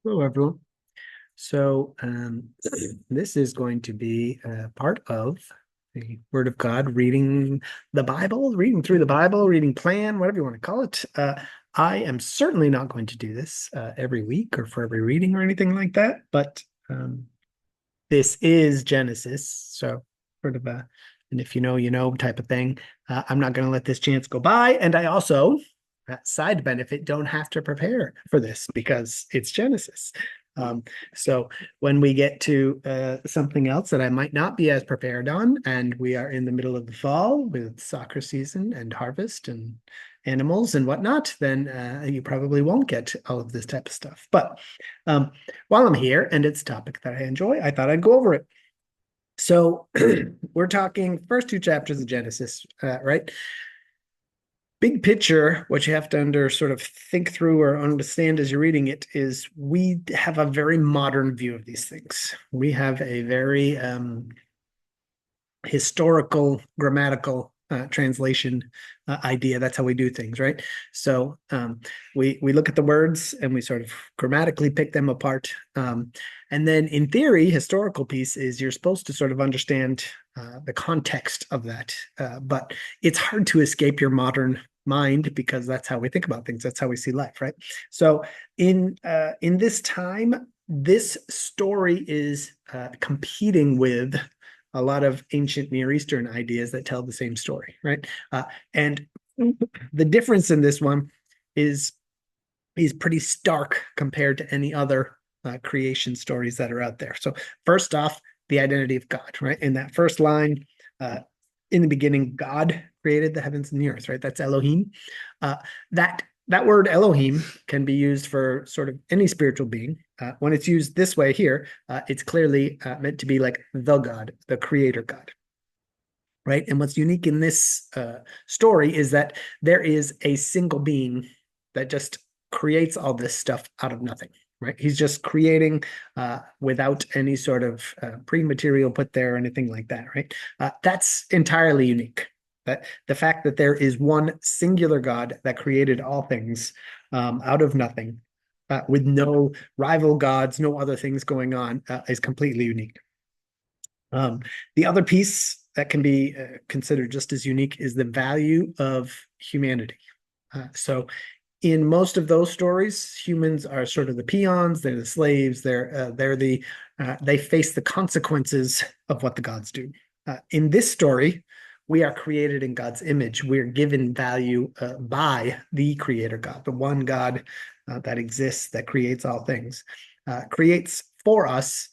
Hello, everyone. So, this is going to be part of the Word of God, reading the Bible, reading through the Bible, reading plan, whatever you want to call it. I am certainly not going to do this every week or for every reading or anything like that, but this is Genesis. So, sort of a, and if you know, you know type of thing. I'm not going to let this chance go by. And I also, side benefit, don't have to prepare for this because it's Genesis. Um, so when we get to something else that I might not be as prepared on, and we are in the middle of the fall with soccer season and harvest and animals and whatnot, then you probably won't get all of this type of stuff. But while I'm here and it's a topic that I enjoy, I thought I'd go over it. So we're talking first two chapters of Genesis, right? Big picture, what you have to sort of think through or understand as you're reading it is we have a very modern view of these things. We have a very historical, grammatical translation idea. That's how we do things, right? So we look at the words and we sort of grammatically pick them apart. And then in theory, historical piece is you're supposed to sort of understand the context of that. But it's hard to escape your modern mind because that's how we think about things. That's how we see life, right? So in this time, this story is competing with a lot of ancient Near Eastern ideas that tell the same story, right? And the difference in this one is pretty stark compared to any other creation stories that are out there. So first off, the identity of God, right? In that first line, in the beginning, God created the heavens and the earth, right? That's Elohim. That word Elohim can be used for sort of any spiritual being. When it's used this way here, it's clearly meant to be like the God, the creator God, right? And what's unique in this story is that there is a single being that just creates all this stuff out of nothing, right? He's just creating without any sort of pre-material put there or anything like that, right? That's entirely unique. That the fact that there is one singular God that created all things out of nothing, with no rival gods, no other things going on, is completely unique. The other piece that can be considered just as unique is the value of humanity. So in most of those stories, humans are sort of the peons, they're the slaves, they face the consequences of what the gods do. In this story, we are created in God's image. We're given value by the creator God, the one God that exists, that creates all things, creates for us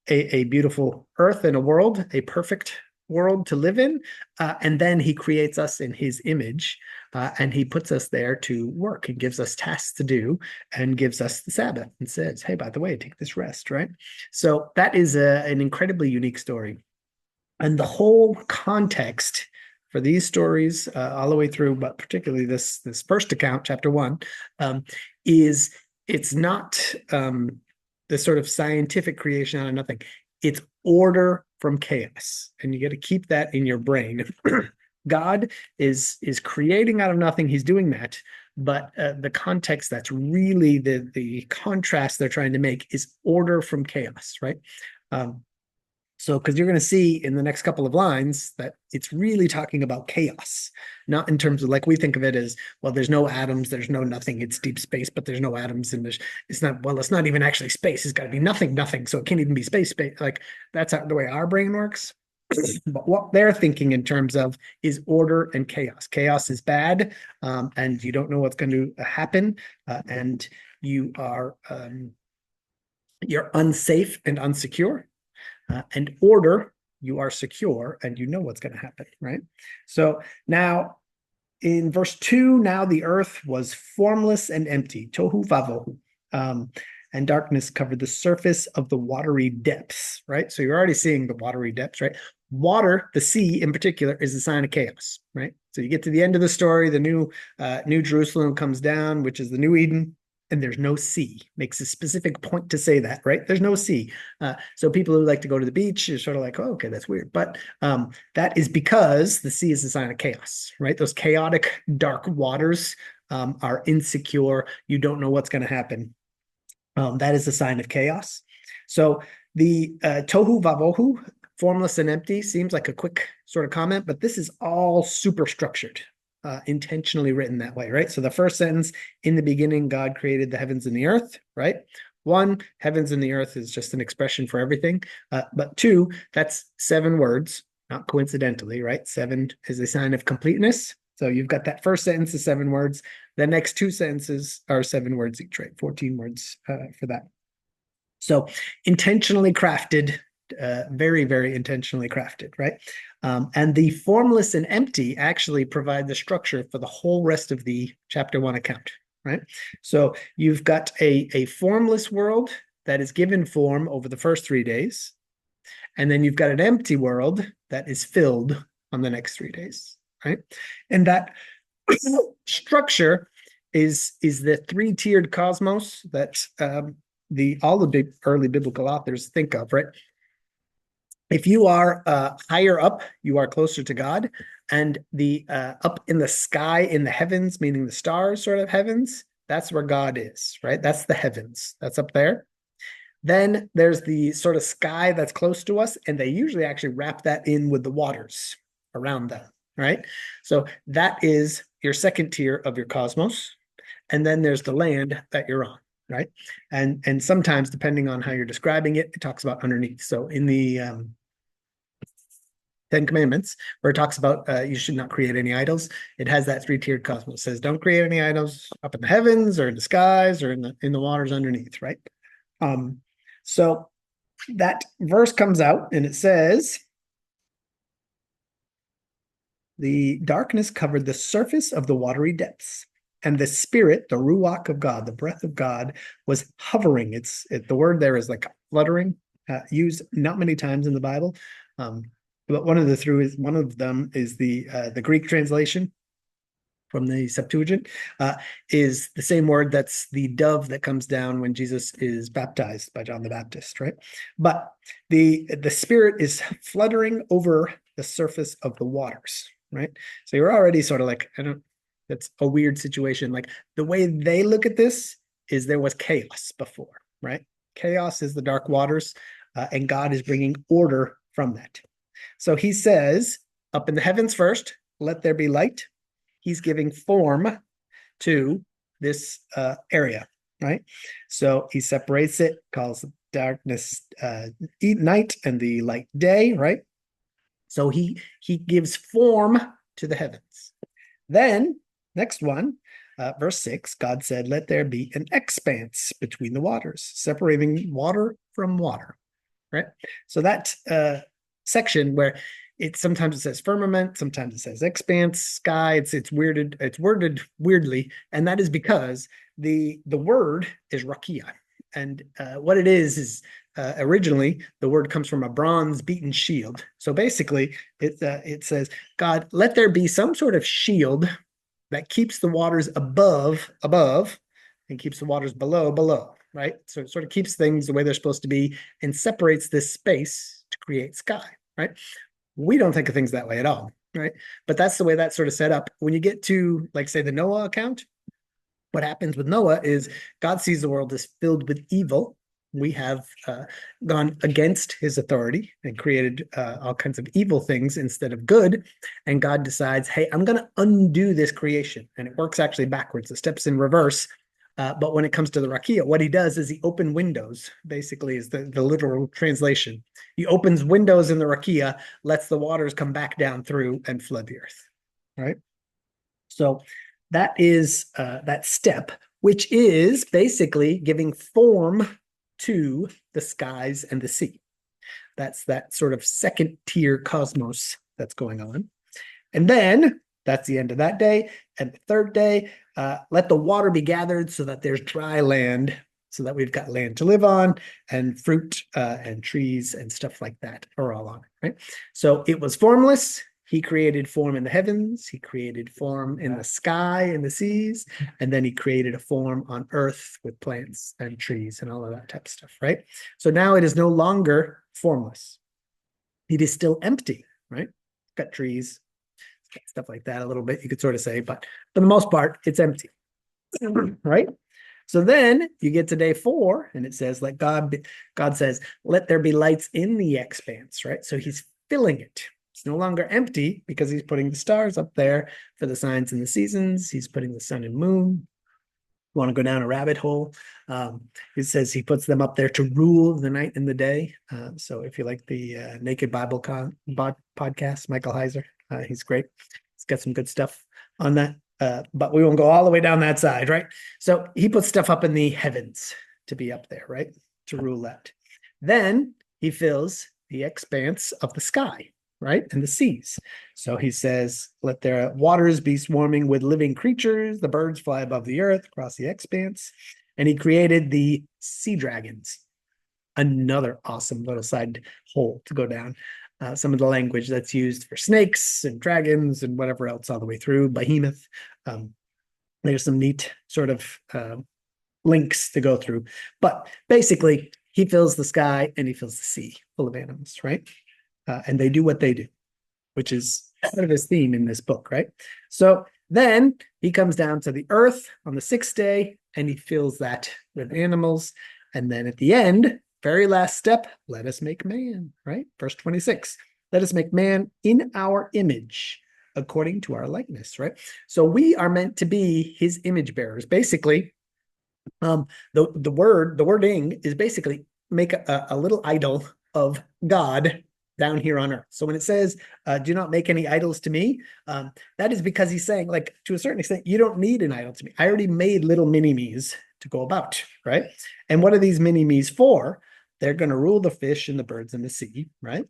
a beautiful earth and a world, a perfect world to live in. And then he creates us in his image, and he puts us there to work and gives us tasks to do and gives us the Sabbath and says, hey, by the way, take this rest, right? So that is an incredibly unique story. And the whole context for these stories, all the way through, but particularly this first account, chapter one, is it's not the sort of scientific creation out of nothing. It's order from chaos, and you got to keep that in your brain. God is creating out of nothing. He's doing that, but the context that's really the contrast they're trying to make is order from chaos, right? So, because you're going to see in the next couple of lines that it's really talking about chaos, not in terms of like we think of it as, well, there's no atoms, there's no nothing, it's deep space, but there's no atoms and it's not, well, it's not even actually space. It's got to be nothing, nothing. So it can't even be space. Like that's the way our brain works. But what they're thinking in terms of is order and chaos. Chaos is bad, and you don't know what's going to happen, and you're unsafe and unsecure. And order, you are secure and you know what's going to happen, right? So now in verse 2, now the earth was formless and empty, tohu vavohu, and darkness covered the surface of the watery depths, right? So you're already seeing the watery depths, right? Water, the sea in particular, is a sign of chaos, right? So you get to the end of the story, the new Jerusalem comes down, which is the new Eden, and there's no sea. Makes a specific point to say that, right? There's no sea. So people who like to go to the beach are sort of like, oh, okay, that's weird. But that is because the sea is a sign of chaos, right? Those chaotic, dark waters are insecure. You don't know what's going to happen. That is a sign of chaos. So the tohu vavohu, formless and empty, seems like a quick sort of comment, but this is all super structured, intentionally written that way, right? So the first sentence, in the beginning, God created the heavens and the earth, right? One, heavens and the earth is just an expression for everything. But two, that's 7 words, not coincidentally, right? 7 is a sign of completeness. So you've got that first sentence is 7 words. The next 2 sentences are 7 words each, right? 14 words for that. So intentionally crafted, very, very intentionally crafted, right? And the formless and empty actually provide the structure for the whole rest of the chapter 1 account, right? So you've got a formless world that is given form over the first 3 days. And then you've got an empty world that is filled on the next 3 days, right? And that structure is the 3-tiered cosmos that all the big early biblical authors think of, right? If you are higher up, you are closer to God, and the up in the sky, in the heavens, meaning the stars, sort of heavens, that's where God is, right? That's the heavens. That's up there. Then there's the sort of sky that's close to us, and they usually actually wrap that in with the waters around them, right? So that is your second tier of your cosmos. And then there's the land that you're on, right? And sometimes, depending on how you're describing it, it talks about underneath. So in the 10 Commandments, where it talks about you should not create any idols, it has that 3-tiered cosmos. It says don't create any idols up in the heavens or in the skies or in the waters underneath, right? So that verse comes out and it says, the darkness covered the surface of the watery depths, and the spirit, the ruach of God, the breath of God, was hovering. The word there is like fluttering, used not many times in the Bible, but one of them is the Greek translation from the Septuagint, is the same word that's the dove that comes down when Jesus is baptized by John the Baptist, right? But the spirit is fluttering over the surface of the waters, right? So you're already sort of like, that's a weird situation. Like the way they look at this is there was chaos before, right? Chaos is the dark waters, and God is bringing order from that. So he says, up in the heavens first, let there be light. He's giving form to this area, right? So he separates it, calls darkness night and the light day, right? So he gives form to the heavens. Then, next one, verse 6, God said, let there be an expanse between the waters, separating water from water, right? So that section where sometimes it says firmament, sometimes it says expanse, sky. It's worded weirdly, and that is because the word is rakia, and what it is originally the word comes from a bronze beaten shield. So basically, it says, God, let there be some sort of shield that keeps the waters above and keeps the waters below, right? So it sort of keeps things the way they're supposed to be and separates this space to create sky, right? We don't think of things that way at all, right? But that's the way that's sort of set up. When you get to, like, say, the Noah account, what happens with Noah is God sees the world as filled with evil. We have gone against his authority and created all kinds of evil things instead of good. And God decides, hey, I'm going to undo this creation. And it works actually backwards. It steps in reverse. But when it comes to the rakia, what he does is he opens windows, basically is the literal translation. He opens windows in the rakia, lets the waters come back down through and flood the earth, right? So that is that step, which is basically giving form to the skies and the sea. That's that sort of second tier cosmos that's going on. And then that's the end of that day. And the third day, let the water be gathered so that there's dry land, so that we've got land to live on, and fruit and trees and stuff like that are all on it, right? So it was formless. He created form in the heavens. He created form in the sky and the seas. And then he created a form on earth with plants and trees and all of that type of stuff, right? So now it is no longer formless. It is still empty, right? Got trees, stuff like that a little bit, you could sort of say, but for the most part, it's empty, right? So then you get to day 4, and it says, God says, let there be lights in the expanse, right? So he's filling it. It's no longer empty because he's putting the stars up there for the signs and the seasons. He's putting the sun and moon. You want to go down a rabbit hole? It says he puts them up there to rule the night and the day. So if you like the Naked Bible podcast, Michael Heiser, he's great. He's got some good stuff on that. But we won't go all the way down that side, right? So he puts stuff up in the heavens to be up there, right? To rule that. Then he fills the expanse of the sky, right? And the seas. So he says, let their waters be swarming with living creatures. The birds fly above the earth across the expanse. And he created the sea dragons. Another awesome little side hole to go down. Some of the language that's used for snakes and dragons and whatever else all the way through, behemoth. There's some neat sort of links to go through. But basically, he fills the sky and he fills the sea full of animals, right? And they do what they do, which is sort of his theme in this book, right? So then he comes down to the earth on the 6th day and he fills that with animals. And then at the end, very last step, let us make man, right? Verse 26, let us make man in our image according to our likeness, right? So we are meant to be his image bearers. Basically, the wording is basically make a little idol of God down here on earth. So when it says, do not make any idols to me, that is because he's saying, like, to a certain extent, you don't need an idol to me. I already made little mini-me's to go about, right? And what are these mini-me's for? They're going to rule the fish and the birds and the sea, right?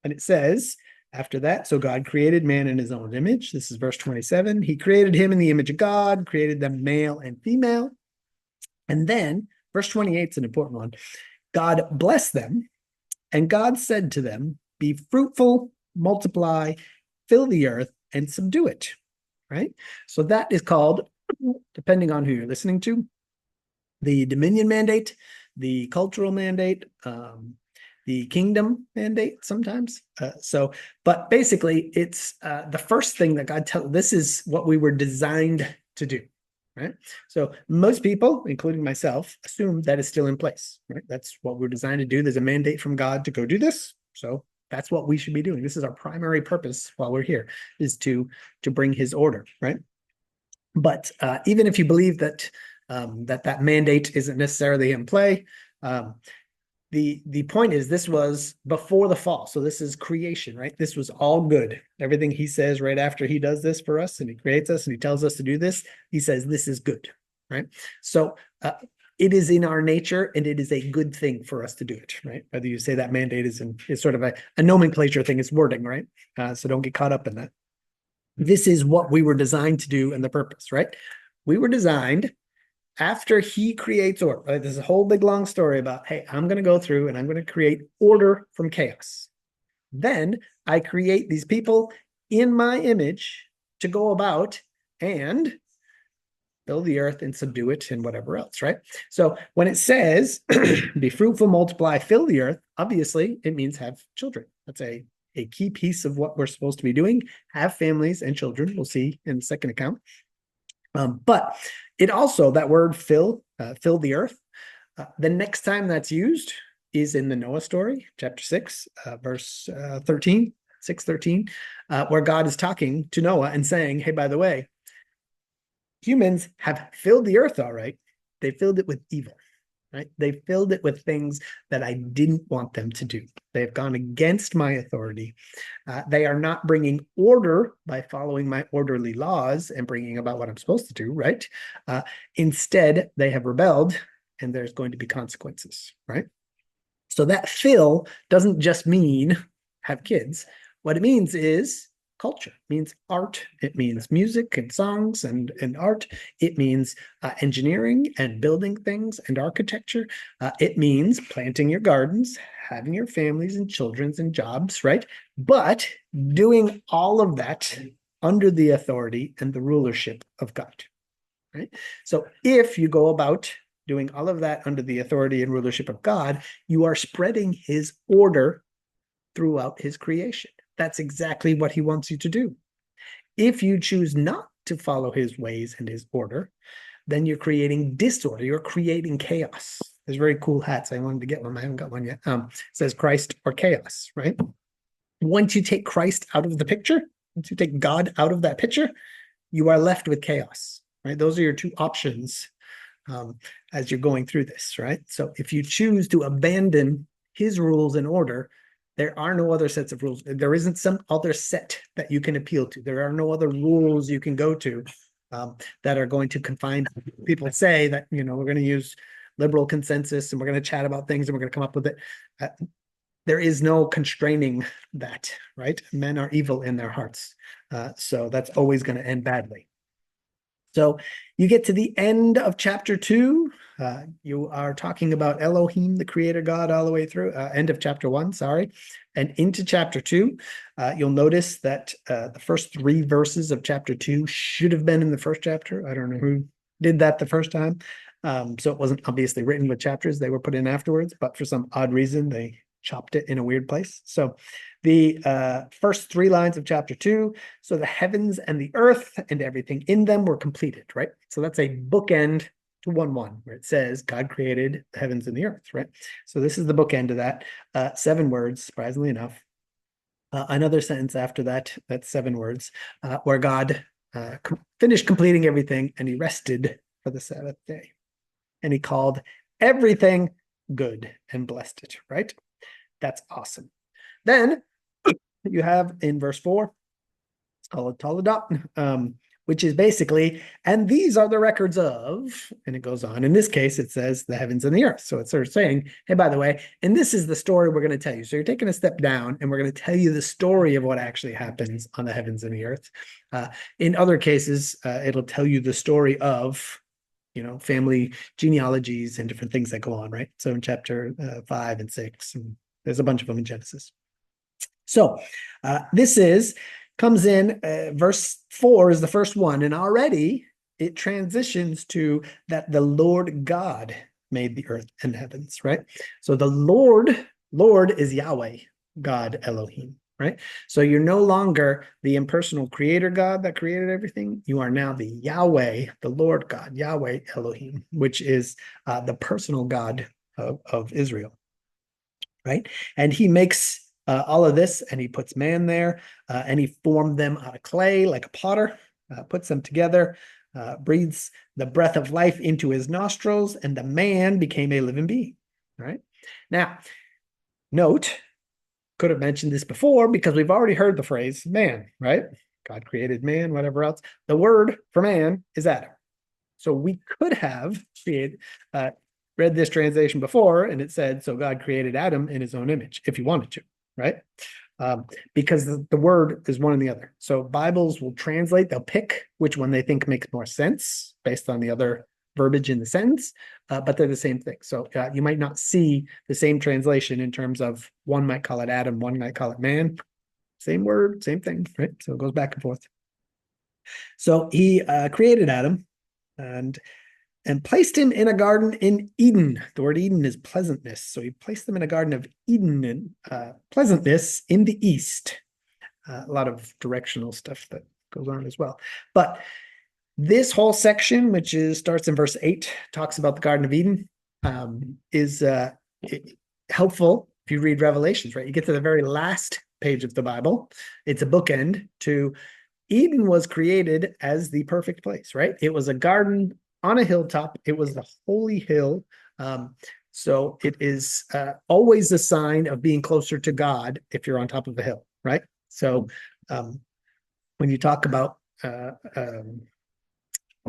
And it says, after that, so God created man in his own image. This is verse 27. He created him in the image of God, created them male and female. And then verse 28 is an important one. God blessed them, and God said to them, be fruitful, multiply, fill the earth, and subdue it, right? So that is called, depending on who you're listening to, the dominion mandate, the cultural mandate, the kingdom mandate sometimes. But basically, it's the first thing that God tells. This is what we were designed to do, right? So most people, including myself, assume that is still in place, right? That's what we're designed to do. There's a mandate from God to go do this. So that's what we should be doing. This is our primary purpose while we're here, is to bring his order, right? But even if you believe that that mandate isn't necessarily in play, the point is this was before the fall. So this is creation, right? This was all good. Everything he says right after he does this for us and he creates us and he tells us to do this, he says this is good, right? So it is in our nature and it is a good thing for us to do it, right? Whether you say that mandate is sort of a nomenclature thing, it's wording, right? So don't get caught up in that. This is what we were designed to do and the purpose, right? We were designed after he creates order. Right? There's a whole big long story about, hey, I'm going to go through and I'm going to create order from chaos. Then I create these people in my image to go about and fill the earth and subdue it and whatever else, right? So when it says be fruitful, multiply, fill the earth, obviously it means have children. That's a key piece of what we're supposed to be doing. Have families and children. We'll see in the second account. But it also, that word fill the earth, the next time that's used is in the Noah story, chapter 6, verse 13, 6:13, where God is talking to Noah and saying, hey, by the way, humans have filled the earth all right. They filled it with evil, right? They filled it with things that I didn't want them to do. They have gone against my authority. They are not bringing order by following my orderly laws and bringing about what I'm supposed to do, right? Instead, they have rebelled and there's going to be consequences, right? So that fill doesn't just mean have kids. What it means is culture. It means art. It means music and songs and art. It means engineering and building things and architecture. It means planting your gardens, having your families and children's and jobs, right? But doing all of that under the authority and the rulership of God, right? So if you go about doing all of that under the authority and rulership of God, you are spreading his order throughout his creation. That's exactly what he wants you to do. If you choose not to follow his ways and his order, then you're creating disorder. You're creating chaos. There's very cool hats. I wanted to get one. I haven't got one yet. It says Christ or chaos, right? Once you take Christ out of the picture, once you take God out of that picture, you are left with chaos, right? Those are your two options as you're going through this, right? So if you choose to abandon his rules and order, there are no other sets of rules. There isn't some other set that you can appeal to. There are no other rules you can go to that are going to confine people. Say that, we're going to use liberal consensus and we're going to chat about things and we're going to come up with it. There is no constraining that, right? Men are evil in their hearts. So that's always going to end badly. So you get to the end of chapter 2. You are talking about Elohim, the creator God, all the way through. End of chapter 1, sorry. And into chapter 2, you'll notice that the first 3 verses of chapter 2 should have been in the first chapter. I don't know who did that the first time. So it wasn't obviously written with chapters. They were put in afterwards, but for some odd reason, they chopped it in a weird place. So the first 3 lines of chapter 2, so the heavens and the earth and everything in them were completed, right? So that's a bookend to 1:1, where it says God created the heavens and the earth, right? So this is the bookend of that. 7 words, surprisingly enough. Another sentence after that, that's 7 words, where God finished completing everything and he rested for the 7th day. And he called everything good and blessed it, right? That's awesome. Then you have in verse 4, it's called Toledot, which is basically, and these are the records of, and it goes on. In this case, it says the heavens and the earth. So it's sort of saying, hey, by the way, and this is the story we're going to tell you. So you're taking a step down and we're going to tell you the story of what actually happens on the heavens and the earth. In other cases, it'll tell you the story of family genealogies and different things that go on, right? So in chapter 5 and 6, and there's a bunch of them in Genesis. So this comes in, verse 4 is the first one, and already it transitions to that the Lord God made the earth and heavens, right? So the Lord is Yahweh, God Elohim, right? So you're no longer the impersonal creator God that created everything. You are now the Yahweh, the Lord God, Yahweh Elohim, which is the personal God of Israel, right? And he makes all of this, and he puts man there, and he formed them out of clay like a potter, puts them together, breathes the breath of life into his nostrils, and the man became a living being, right? Now, note, could have mentioned this before because we've already heard the phrase man, right? God created man, whatever else. The word for man is Adam. So we could have read this translation before, and it said, so God created Adam in his own image, if you wanted to, right? Because the word is one and the other. So Bibles will translate, they'll pick which one they think makes more sense based on the other verbiage in the sentence, but they're the same thing. So you might not see the same translation in terms of one might call it Adam, one might call it man. Same word, same thing, right? So it goes back and forth. So he created Adam and placed him in a garden in Eden. The word Eden is pleasantness. So he placed them in a garden of Eden and pleasantness in the east. A lot of directional stuff that goes on as well. But this whole section, which starts in verse 8, talks about the Garden of Eden, is helpful if you read Revelations, right? You get to the very last page of the Bible. It's a bookend to Eden was created as the perfect place, right? It was a garden on a hilltop. It was the holy hill. So it is always a sign of being closer to God if you're on top of a hill, right? So when you talk about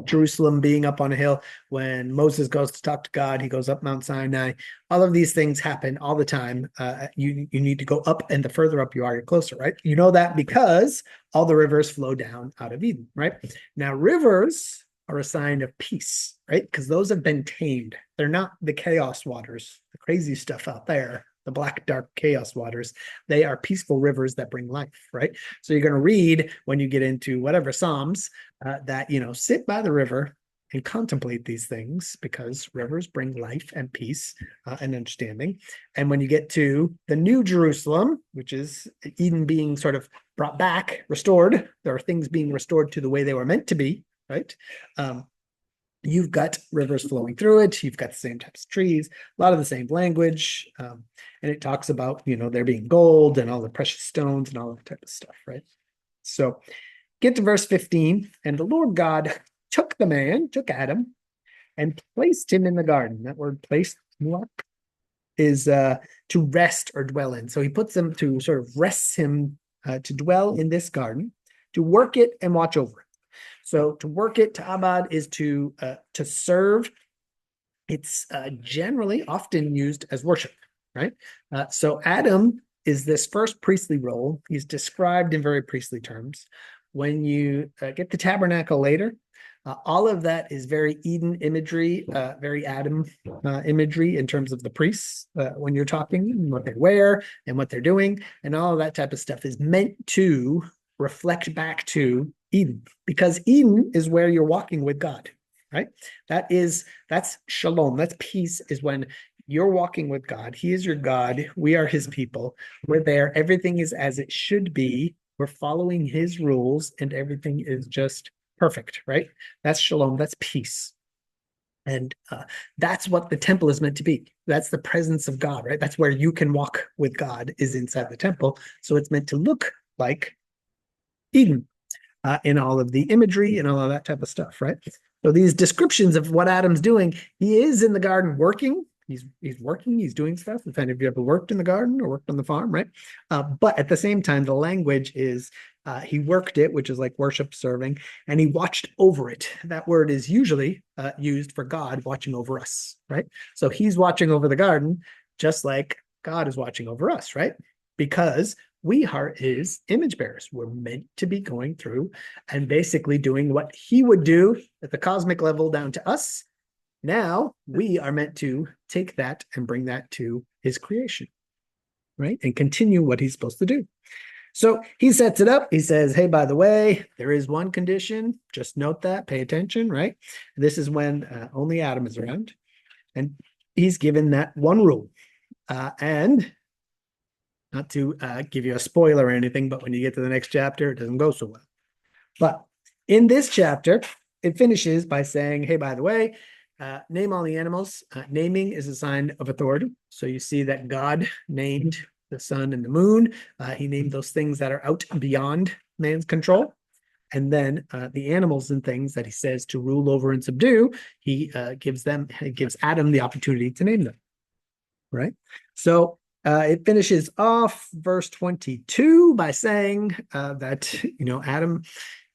Jerusalem being up on a hill, when Moses goes to talk to God, he goes up Mount Sinai. All of these things happen all the time. You need to go up, and the further up you are, you're closer, right? You know that because all the rivers flow down out of Eden, right? Now, rivers are a sign of peace, right? Because those have been tamed. They're not the chaos waters, the crazy stuff out there, the black, dark chaos waters. They are peaceful rivers that bring life, right? So you're going to read when you get into whatever Psalms that, sit by the river and contemplate these things because rivers bring life and peace and understanding. And when you get to the New Jerusalem, which is Eden being sort of brought back, restored, there are things being restored to the way they were meant to be, right? you've got rivers flowing through it. You've got the same types of trees, a lot of the same language. And it talks about, there being gold and all the precious stones and all that type of stuff, right? So get to verse 15. And the Lord God took Adam, and placed him in the garden. That word placed is to rest or dwell in. So he puts him to sort of rests him to dwell in this garden, to work it and watch over it. So to work it, to abad, is to serve. It's generally often used as worship, right? So Adam is this first priestly role. He's described in very priestly terms. When you get the tabernacle later, all of that is very Eden imagery, very Adam imagery in terms of the priests when you're talking, what they wear and what they're doing, and all of that type of stuff is meant to reflect back to Eden, because Eden is where you're walking with God, right? That's shalom. That's peace, is when you're walking with God. He is your God. We are his people. We're there. Everything is as it should be. We're following his rules, and everything is just perfect, right? That's shalom. That's peace. And that's what the temple is meant to be. That's the presence of God, right? That's where you can walk with God, is inside the temple. So it's meant to look like Eden in all of the imagery and all of that type of stuff, right? So these descriptions of what Adam's doing, he is in the garden working. He's working, he's doing stuff. If any of you ever worked in the garden or worked on the farm, right? But at the same time, the language is he worked it, which is like worship, serving, and he watched over it. That word is usually used for God watching over us, right? So he's watching over the garden, just like God is watching over us, right? Because we are his image bearers. We're meant to be going through and basically doing what he would do at the cosmic level down to us. Now we are meant to take that and bring that to his creation, right? And continue what he's supposed to do. So he sets it up. He says, hey, by the way, there is one condition. Just note that, pay attention, right? This is when only Adam is around. And he's given that one rule. And not to give you a spoiler or anything, but when you get to the next chapter, it doesn't go so well. But in this chapter, it finishes by saying, hey, by the way, name all the animals. Naming is a sign of authority. So you see that God named the sun and the moon. He named those things that are out beyond man's control. And then the animals and things that he says to rule over and subdue, he gives Adam the opportunity to name them. Right? So it finishes off verse 22 by saying that, Adam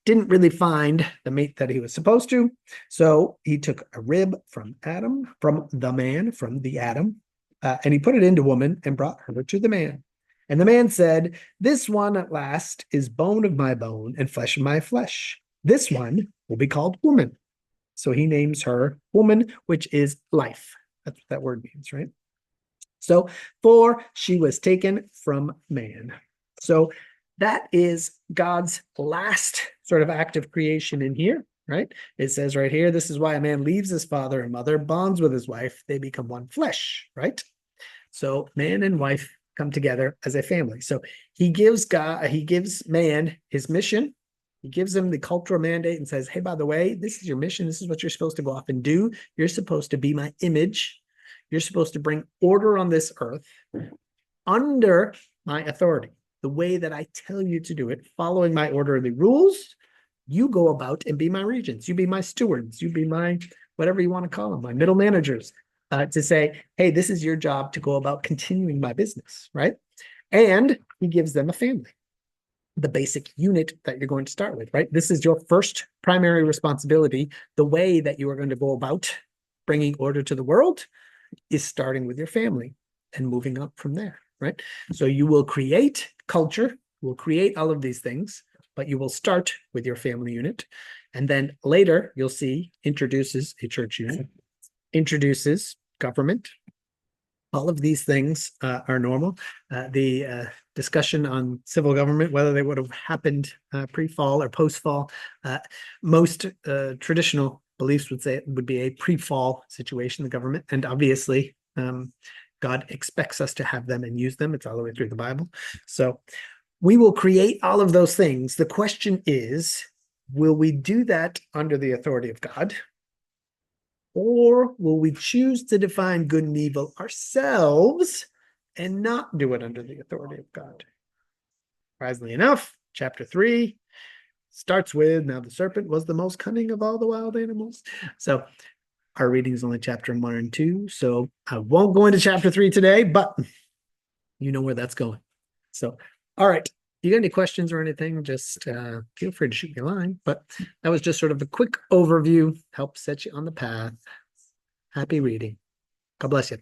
didn't really find the mate that he was supposed to. So he took a rib from Adam, from the Adam, and he put it into woman and brought her to the man. And the man said, this one at last is bone of my bone and flesh of my flesh. This one will be called woman. So he names her woman, which is life. That's what that word means, right? So, for she was taken from man. So that is God's last sort of act of creation in here, right? It says right here, this is why a man leaves his father and mother, bonds with his wife, they become one flesh, right? So man and wife come together as a family. So he gives man his mission. He gives him the cultural mandate and says, hey, by the way, this is your mission. This is what you're supposed to go off and do. You're supposed to be my image. You're supposed to bring order on this earth under my authority, the way that I tell you to do it, following my orderly rules. You go about and be my regents. You be my stewards. You be my, whatever you want to call them, my middle managers, to say, hey, this is your job to go about continuing my business, right? And he gives them a family, the basic unit that you're going to start with, right? This is your first primary responsibility. The way that you are going to go about bringing order to the world is starting with your family and moving up from there, right? So you will create culture, will create all of these things, but you will start with your family unit. And then later you'll see introduces a church unit, introduces government. All of these things are normal. The discussion on civil government, whether they would have happened pre-fall or post-fall, most traditional beliefs would say it would be a pre-fall situation, the government. And obviously, God expects us to have them and use them. It's all the way through the Bible. So we will create all of those things. The question is, will we do that under the authority of God? Or will we choose to define good and evil ourselves and not do it under the authority of God? Surprisingly enough, chapter 3 starts with, now the serpent was the most cunning of all the wild animals. So our reading is only chapter 1 and 2. So I won't go into chapter 3 today, but you know where that's going. So, all right. You got any questions or anything, just feel free to shoot me a line. But that was just sort of a quick overview, help set you on the path. Happy reading. God bless you.